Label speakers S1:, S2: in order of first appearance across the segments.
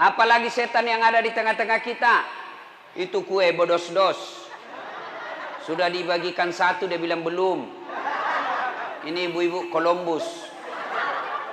S1: Apalagi setan yang ada di tengah-tengah kita. Itu kue bodos-dos. Sudah dibagikan satu, dia bilang belum. Ini ibu-ibu Columbus.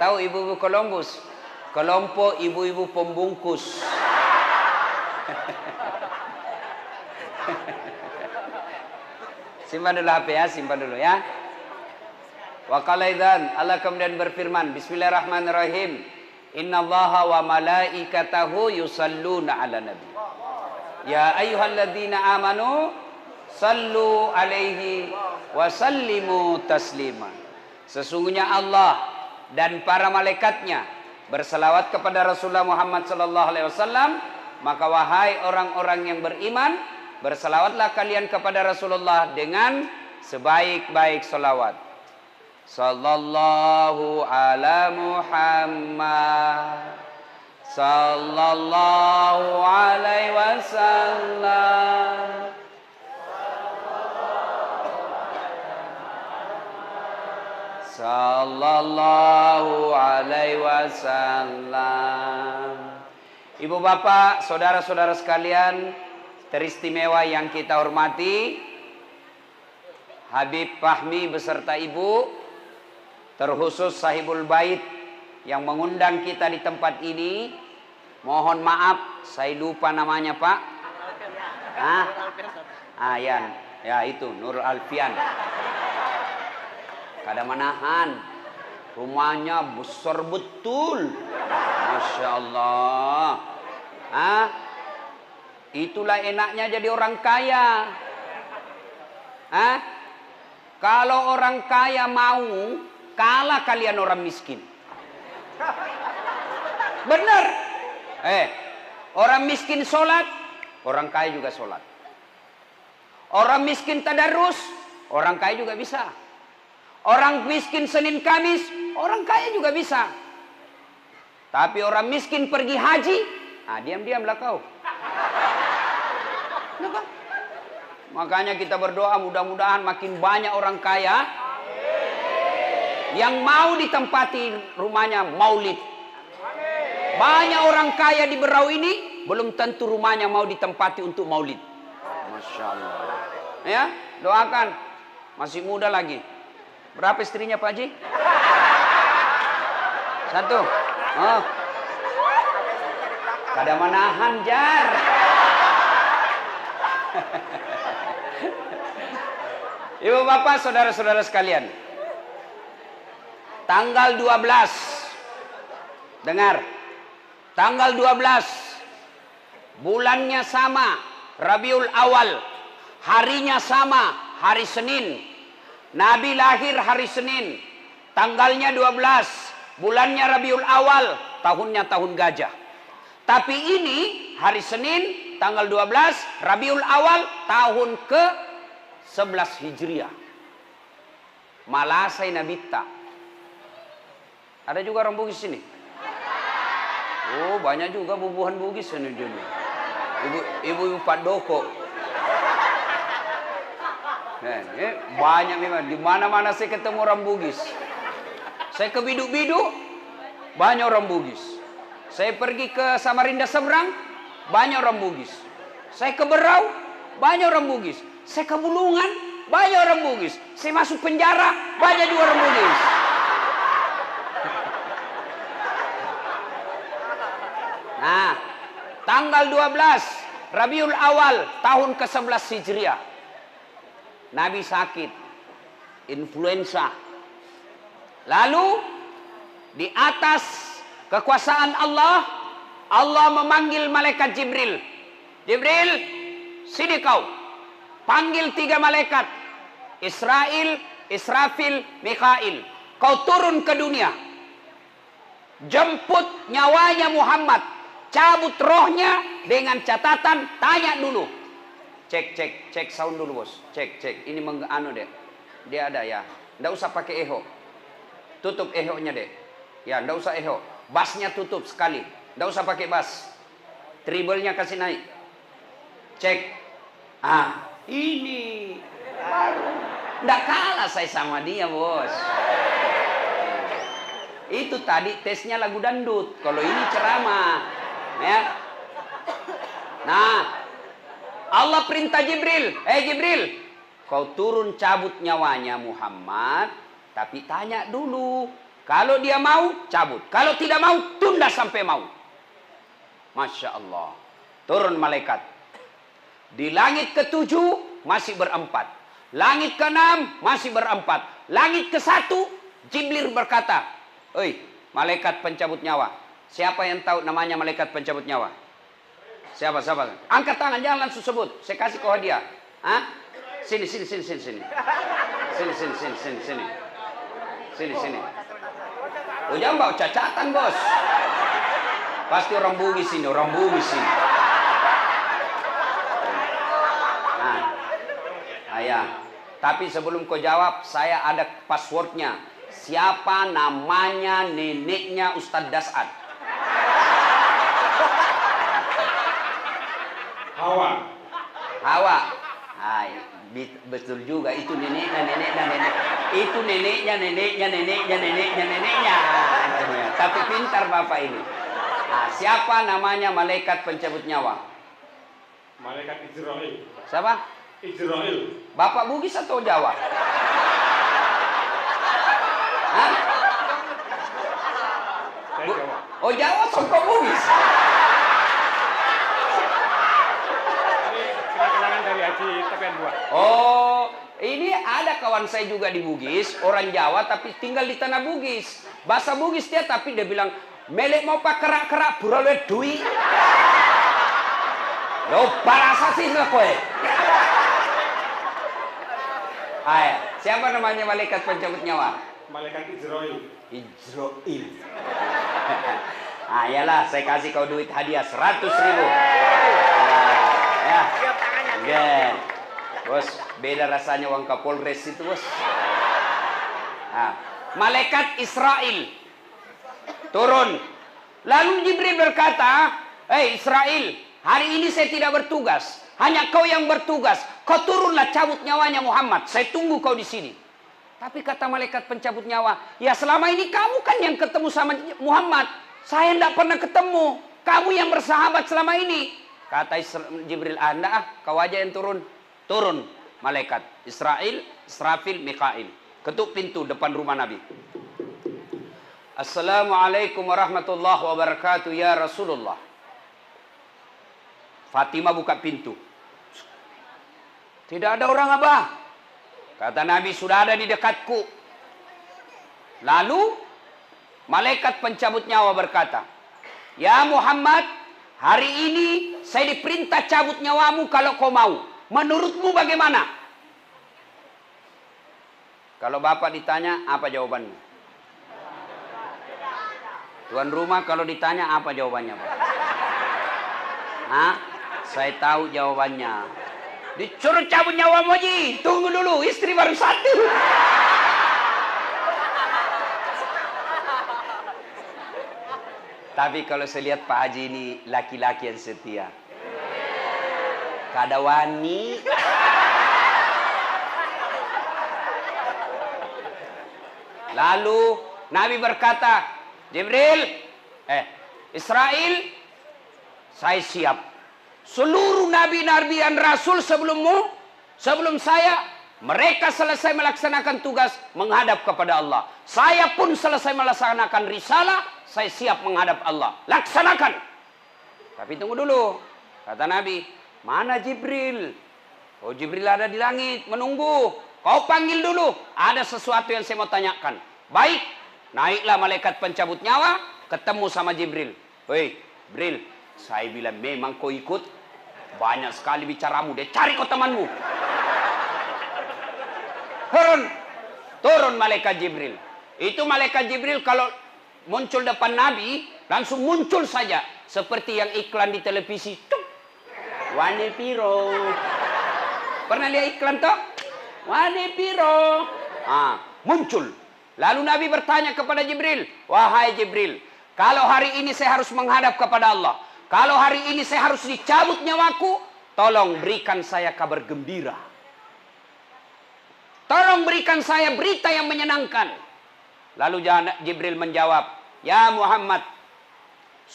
S1: Tahu ibu-ibu Columbus? Kelompok ibu-ibu pembungkus. Simpan dulu HP ya, simpan dulu ya. Wa qala idzan, Allah kemudian berfirman, Bismillahirrahmanirrahim. Innallaha wa malaikatahu yusalluna 'alan nabi. Ya ayyuhalladzina amanu sallu alaihi wa sallimu taslima. Sesungguhnya Allah dan para malaikatnya berselawat kepada Rasulullah Muhammad sallallahu alaihi wasallam, maka wahai orang-orang yang beriman, berselawatlah kalian kepada Rasulullah dengan sebaik-baik selawat. Sallallahu ala Muhammad sallallahu alaihi wasallam. Sallallahu alaihi wasallam. Ibu bapak, saudara-saudara sekalian teristimewa yang kita hormati, Habib Fahmi beserta ibu, terkhusus sahibul bait yang mengundang kita di tempat ini. Mohon maaf saya lupa namanya Pak. Ayan, ya itu Nurul Alfian. Kada manahan, rumahnya besar betul, Masya Allah. Itulah enaknya jadi orang kaya. Kalau orang kaya mau, kalah kalian orang miskin. Benar. Orang miskin sholat, orang kaya juga sholat. Orang miskin tadarus, orang kaya juga bisa. Orang miskin Senin Kamis, orang kaya juga bisa. Tapi orang miskin pergi haji, diam-diamlah kau. Makanya kita berdoa mudah-mudahan makin banyak orang kaya yang mau ditempati rumahnya maulid. Banyak orang kaya di Berau ini belum tentu rumahnya mau ditempati untuk maulid. Masya Allah. Ya, doakan, masih muda lagi. Berapa istrinya Pak Haji? Satu. Oh. Kada manahan jar. Ibu bapak, saudara-saudara sekalian. Tanggal 12. Dengar. Tanggal 12. Bulannya sama, Rabiul Awal. Harinya sama, hari Senin. Nabi lahir hari Senin, tanggalnya 12, bulannya Rabiul Awal, tahunnya tahun gajah. Tapi ini hari Senin, tanggal 12, Rabiul Awal, tahun ke-11 Hijriah. Malasai Nabita. Ada juga orang Bugis sini? Oh, banyak juga bubuhan Bugis ini dulu. Ibu-ibu Pak Doko. Banyak memang, di mana-mana saya ketemu orang Bugis. Saya ke Biduk-Biduk, banyak orang Bugis. Saya pergi ke Samarinda seberang, banyak orang Bugis. Saya ke Berau, banyak orang Bugis. Saya ke Bulungan, banyak orang Bugis. Saya masuk penjara, banyak juga orang Bugis. Nah, tanggal 12 Rabiul Awal, tahun ke-11 Hijriah. Nabi sakit, influenza. Lalu di atas kekuasaan Allah, Allah memanggil malaikat Jibril. Jibril, sini kau. Panggil 3 malaikat. Israel, Israfil, Mikail. Kau turun ke dunia. Jemput nyawanya Muhammad. Cabut rohnya dengan catatan, tanya dulu. Cek sound dulu bos. Cek. Ini anu deh. Dia ada ya. Nggak usah pakai echo. Tutup echo-nya deh. Ya, nggak usah echo. Bassnya tutup sekali. Nggak usah pakai bass. Treble-nya kasih naik. Cek. Ini baru. Nggak kalah saya sama dia bos. Itu tadi tesnya lagu dangdut. Kalau ini ceramah. Ya. Nah, Allah perintah Jibril, Jibril, kau turun cabut nyawanya Muhammad, tapi tanya dulu. Kalau dia mau, cabut. Kalau tidak mau, tunda sampai mau. Masya Allah. Turun malaikat. Di langit ke-7 masih berempat. Langit ke-6 masih berempat. Langit ke-1 Jibril berkata, "Oi, malaikat pencabut nyawa. Siapa yang tahu namanya malaikat pencabut nyawa? Siapa? Angkat tangan, jangan langsung sebut. Saya kasih kau hadiah. Hah? Sini. Sini. Oh, jangan bawa cacatan, bos. Pasti orang Bugis ini. Nah, ayah. Tapi sebelum kau jawab, saya ada passwordnya. Siapa namanya neneknya Ustadz Dasad? Hawa. Betul juga, itu neneknya. Itu neneknya. Tapi pintar bapak ini. Nah, siapa namanya malaikat pencabut nyawa?
S2: Malaikat Israel.
S1: Siapa?
S2: Israel.
S1: Bapak Bugis atau Jawa? Hah?
S2: Saya Jawa.
S1: Oh, Jawa songkok Bugis.
S2: Kenangan dari Haji Tepian 2.
S1: Oh, ini ada kawan saya juga di Bugis, orang Jawa tapi tinggal di tanah Bugis. Bahasa Bugis dia, tapi dia bilang, "Melek mau pak kerak buralwe dui." Lo parasa sih kowe. Hai, siapa namanya malaikat pencabut nyawa?
S2: Malaikat Israel.
S1: Ah, iyalah, saya kasih kau duit hadiah 100.000. Ya. Yeah. Bos, beda rasanya uang Kapolres itu, bos. Nah, malaikat Israel turun. Lalu Jibril berkata, Israel, hari ini saya tidak bertugas. Hanya kau yang bertugas. Kau turunlah cabut nyawanya Muhammad. Saya tunggu kau di sini. Tapi kata malaikat pencabut nyawa, ya selama ini kamu kan yang ketemu sama Muhammad. Saya tidak pernah ketemu. Kamu yang bersahabat selama ini. Kata Jibril, anda kau aja yang turun. Turun malaikat Israel, Israfil, Mikail. Ketuk pintu depan rumah Nabi. Assalamualaikum warahmatullahi wabarakatuh ya Rasulullah. Fatimah buka pintu. Tidak ada orang, Abah. Kata Nabi, sudah ada di dekatku. Lalu malaikat pencabut nyawa berkata, ya Muhammad, hari ini saya diperintah cabut nyawamu kalau kau mau. Menurutmu bagaimana? Kalau bapak ditanya, apa jawabannya? Tuan rumah kalau ditanya, apa jawabannya, Pak? Hah? Saya tahu jawabannya. Disuruh cabut nyawa Moji. Tunggu dulu, istri baru satu. Tapi kalau saya lihat Pak Haji ini laki-laki yang setia. Kada wani. Lalu Nabi berkata, Jibril, Israel, saya siap. Seluruh nabi-nabi dan rasul sebelummu, sebelum saya, mereka selesai melaksanakan tugas menghadap kepada Allah. Saya pun selesai melaksanakan risalah, saya siap menghadap Allah. Laksanakan. Tapi tunggu dulu. Kata Nabi, mana Jibril? Oh, Jibril ada di langit, menunggu. Kau panggil dulu. Ada sesuatu yang saya mau tanyakan. Baik, naiklah malaikat pencabut nyawa, ketemu sama Jibril. Woi, Jibril, saya bilang memang kau ikut. Banyak sekali bicaramu, dia cari kau temanmu. Turun malaikat Jibril. Itu malaikat Jibril kalau muncul depan Nabi, langsung muncul saja. Seperti yang iklan di televisi. Tuk. Wane piro. Pernah lihat iklan toh? Wane piro. Muncul. Lalu Nabi bertanya kepada Jibril, wahai Jibril, kalau hari ini saya harus menghadap kepada Allah, kalau hari ini saya harus dicabut nyawaku, tolong berikan saya kabar gembira. Tolong berikan saya berita yang menyenangkan. Lalu Jibril menjawab, ya Muhammad,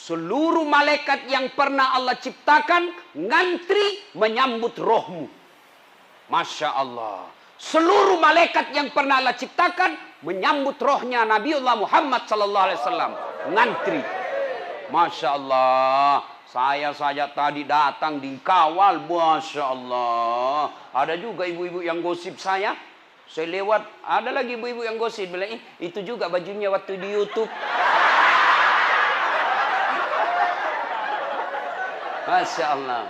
S1: Seluruh malaikat yang pernah Allah ciptakan ngantri menyambut rohmu. Masya Allah. Seluruh malaikat yang pernah Allah ciptakan menyambut rohnya Nabiullah Muhammad sallallahu alaihi wasallam. Ngantri. Masya Allah. Saya saja tadi datang dikawal. Masya Allah. Ada juga ibu-ibu yang gosip saya. Saya lewat. Ada lagi ibu-ibu yang gosip. Bilang, itu juga bajunya waktu di YouTube. Masya Allah.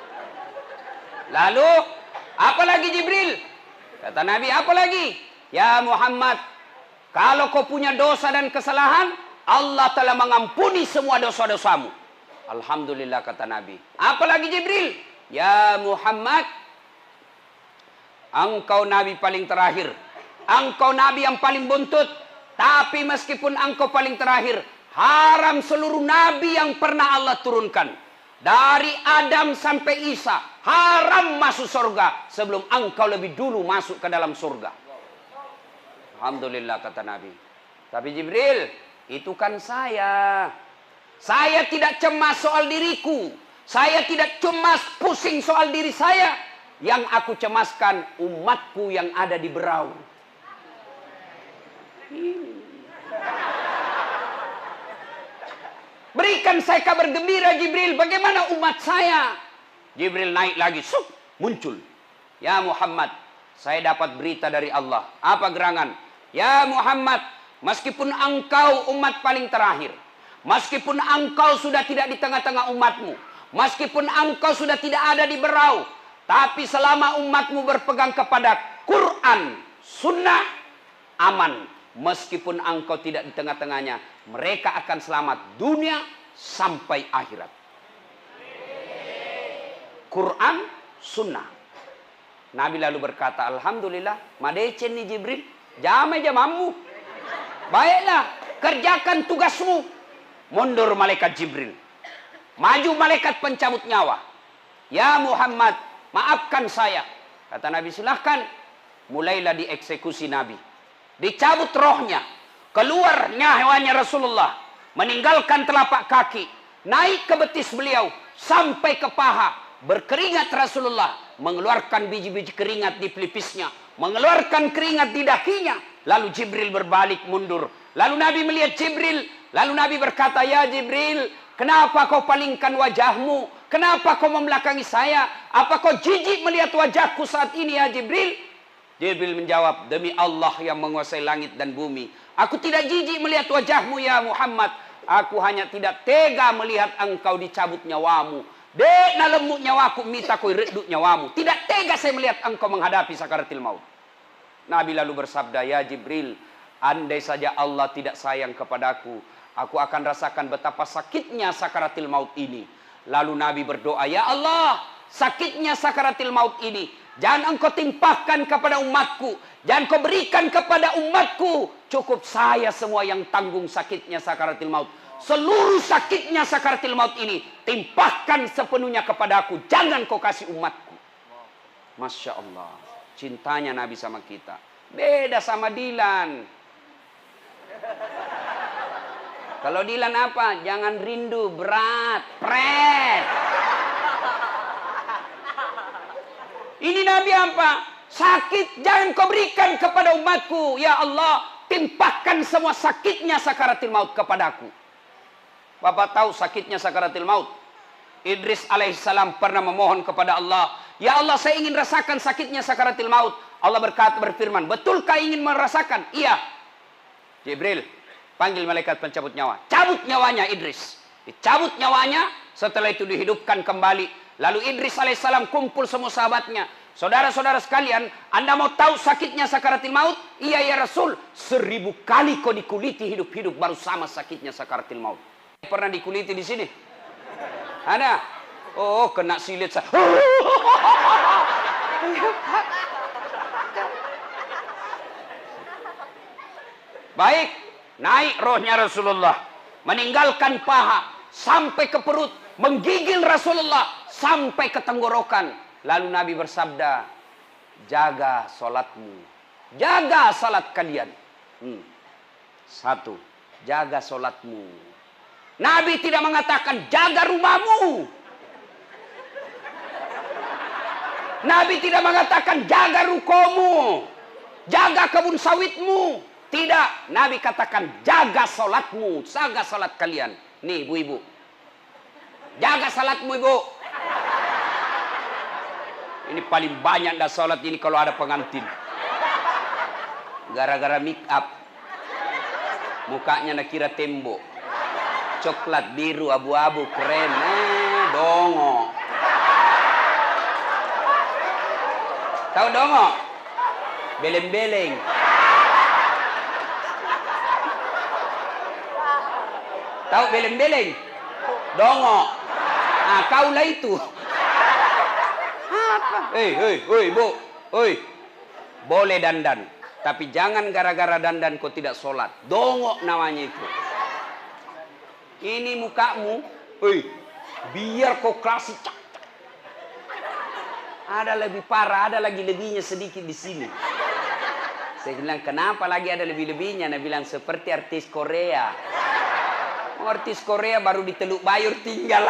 S1: Lalu, apa lagi Jibril? Kata Nabi, apa lagi? Ya Muhammad, kalau kau punya dosa dan kesalahan, Allah telah mengampuni semua dosa-dosamu. Alhamdulillah, kata Nabi. Apa lagi Jibril? Ya Muhammad, engkau Nabi paling terakhir. Engkau Nabi yang paling buntut. Tapi meskipun engkau paling terakhir, haram seluruh Nabi yang pernah Allah turunkan. Dari Adam sampai Isa, haram masuk surga sebelum engkau lebih dulu masuk ke dalam surga. Alhamdulillah, kata Nabi. Tapi Jibril, itu kan saya. Saya tidak cemas soal diriku. Saya tidak cemas pusing soal diri saya. Yang aku cemaskan umatku yang ada di berau. Berikan saya kabar gembira Jibril, bagaimana umat saya? Jibril naik lagi, muncul. Ya Muhammad, saya dapat berita dari Allah. Apa gerangan? Ya Muhammad, meskipun engkau umat paling terakhir, meskipun engkau sudah tidak di tengah-tengah umatmu, meskipun engkau sudah tidak ada di berau, tapi selama umatmu berpegang kepada Quran, Sunnah, aman. Meskipun engkau tidak di tengah-tengahnya, mereka akan selamat dunia sampai akhirat. Quran, Sunnah. Nabi lalu berkata, Alhamdulillah, madecen nih Jibril, jamai jamamu. Baiklah, kerjakan tugasmu. Mundur malaikat Jibril. Maju malaikat pencabut nyawa. Ya Muhammad, maafkan saya. Kata Nabi, silahkan. Mulailah dieksekusi Nabi. Dicabut rohnya, keluar nyawanya Rasulullah, meninggalkan telapak kaki, naik ke betis beliau, sampai ke paha, berkeringat Rasulullah, mengeluarkan biji-biji keringat di pelipisnya, mengeluarkan keringat di dakinya, lalu Jibril berbalik mundur, lalu Nabi melihat Jibril, lalu Nabi berkata, ya Jibril, kenapa kau palingkan wajahmu, kenapa kau membelakangi saya, apa kau jijik melihat wajahku saat ini ya Jibril? Jibril menjawab, demi Allah yang menguasai langit dan bumi, aku tidak jijik melihat wajahmu ya Muhammad. Aku hanya tidak tega melihat engkau dicabut nyawamu. Dek na lemuk nyawaku mita koi reduk nyawamu. Tidak tega saya melihat engkau menghadapi sakaratil maut. Nabi lalu bersabda, ya Jibril, andai saja Allah tidak sayang kepadaku, aku akan rasakan betapa sakitnya sakaratil maut ini. Lalu Nabi berdoa, ya Allah, sakitnya sakaratil maut ini jangan engkau timpahkan kepada umatku. Jangan kau berikan kepada umatku. Cukup saya semua yang tanggung sakitnya sakaratil maut. Seluruh sakitnya sakaratil maut ini timpahkan sepenuhnya kepadaku. Jangan kau kasih umatku. Masya Allah. Cintanya Nabi sama kita. Beda sama Dilan. Kalau Dilan apa? Jangan rindu, berat, pret. Ini Nabi apa? Sakit jangan kau berikan kepada umatku. Ya Allah, timpahkan semua sakitnya sakaratil maut kepadaku. Bapak tahu sakitnya sakaratil maut? Idris alaihissalam pernah memohon kepada Allah, ya Allah, saya ingin rasakan sakitnya sakaratil maut. Allah berfirman, betulkah ingin merasakan? Iya. Jibril, panggil malaikat pencabut nyawa. Cabut nyawanya Idris. Dicabut nyawanya, setelah itu dihidupkan kembali. Lalu Idris alaihissalam kumpul semua sahabatnya. Saudara-saudara sekalian, Anda mau tahu sakitnya sakaratil maut? Iya ya Rasul, 1000 kali kau dikuliti hidup-hidup baru sama sakitnya sakaratil maut. Pernah dikuliti di sini? Ada? Oh, kena silit saya. Baik, naik rohnya Rasulullah, meninggalkan paha sampai ke perut, menggigil Rasulullah sampai ke tenggorokan. Lalu Nabi bersabda, jaga salatmu, jaga salat kalian. Satu, jaga salatmu. Nabi tidak mengatakan jaga rumahmu. Nabi tidak mengatakan jaga rukomu, jaga kebun sawitmu. Tidak, Nabi katakan jaga salatmu, jaga salat kalian. Nih ibu-ibu, jaga salatmu ibu. Ini paling banyak dah salat ini kalau ada pengantin. Gara-gara make up, mukanya nak kira tembok, coklat, biru, abu-abu, keren, dongo. Tahu dongo? Beleng-beleng. Tahu beleng-beleng? Dongo. Ah, kaulah itu. Apa? Bu. Boleh dandan. Tapi jangan gara-gara dandan kau tidak sholat. Dongo namanya itu. Ini mukamu. Biar kau klasik. Ada lebih parah, ada lagi lebihnya sedikit di sini. Saya bilang, kenapa lagi ada lebih-lebihnya? Nah bilang, seperti artis Korea. Oh, artis Korea baru di Teluk Bayur tinggal.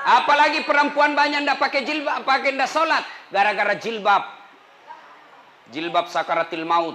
S1: Apalagi perempuan banyak ndak pakai jilbab, pakai ndak sholat. Gara-gara jilbab. Jilbab sakaratil maut.